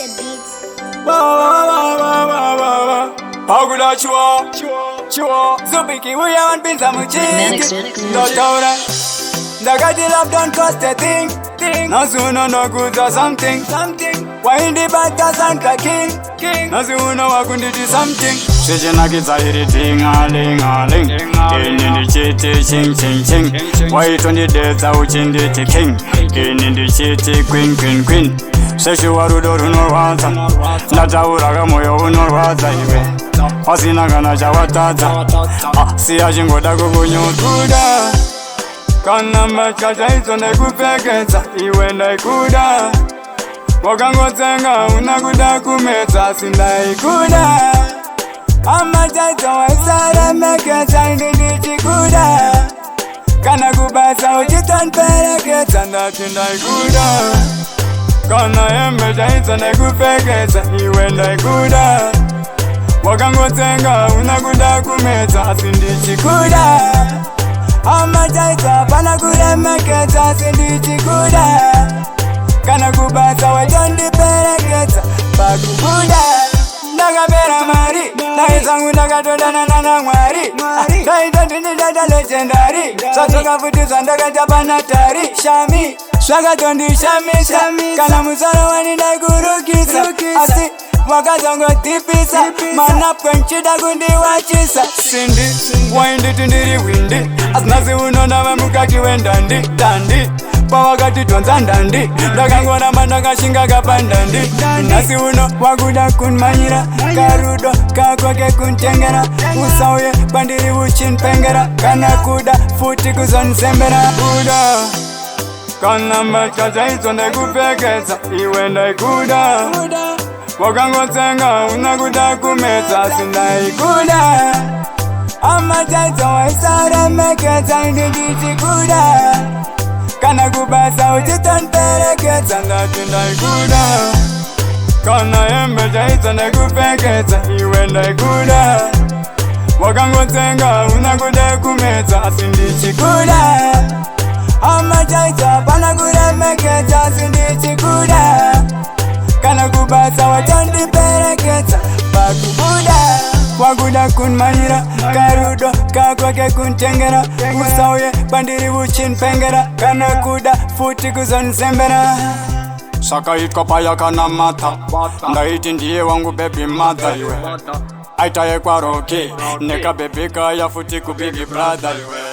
the beats. Ndaikuda chua Zubic we are been some change. Doctora Ndakati love don't cost a thing. No sooner no good or something. Why in the bad doesn't like king. No sooner wakundi do something. Shijina kiza iri ting-a-ling-a-ling. Ini chiti ching. Why 20 days out chindi king. Ini chiti queen. Sexual rudo unorwaza. Ndatauraga moyo unorwaza iwe. Pasina kana chawatata. Siyachingoda kukunyutuda. Kana machacha izo nekupekeza iwe Ndaikuda. Wakangotsenga unakuda kumeza sindaikuda. Amachacha waisaremekeza indichikuda. Kana kubasa uchitonperekeza ndati Ndaikuda. Kana embecha izo nekupekeza iwe Ndaikuda. Wakangotsenga unakuda kumeza sindichikuda. Amachacha pana kuremekeza sindichikuda. Kana kubasa watondiperekeza pakubuda. Ndakapera mari ndaizangu ndakatodana na Mwari. Ndaita ndinidada legendary. Satoka futizwa ndakaita panatari. Shami swakatondishamisa. Kana musoro wani ndaikurukisa. Asi wakazongotipisa. Manapwe nchida kundiwachisa. Sindi wainditi ndiri windi. Asinasi unonava mukaki wendandi dandi. Pawakati tonza ndandi. Ndakangoramba ndakashinga kapandandi. Nasi uno wakuda kunmanyira. Karudo kakwake kuntengera. Usauye pandiri uchinpengera. Kana kuda futi kuzonsembera kuda. Kana machacha izo nekupekeza iwe Ndaikuda. Wakangotsenga unakuda kumeza sindaikuda. Amachacha waisaremekeza indichikuda. Kana kubasa uchitonperekeza ndati Ndaikuda. Kana embecha izo nekupekeza iwe Ndaikuda. Wakangotsenga unakuda kumeza sindichikuda. Amachacha pana kuremekeza sindichikuda. Kana kubasa watondiperekeza pakubuda. Wakuda kunmanyira. Karudo kakwake kuntengera. Usauye pandiri uchinpengera. Kana kuda futi kuzonsembera. Sakaitwa paya kana mata. Ndaiti ndiye wangu baby mother iwe. Aitaye kwa roki. Neka baby kaya futi ku big brother iwe.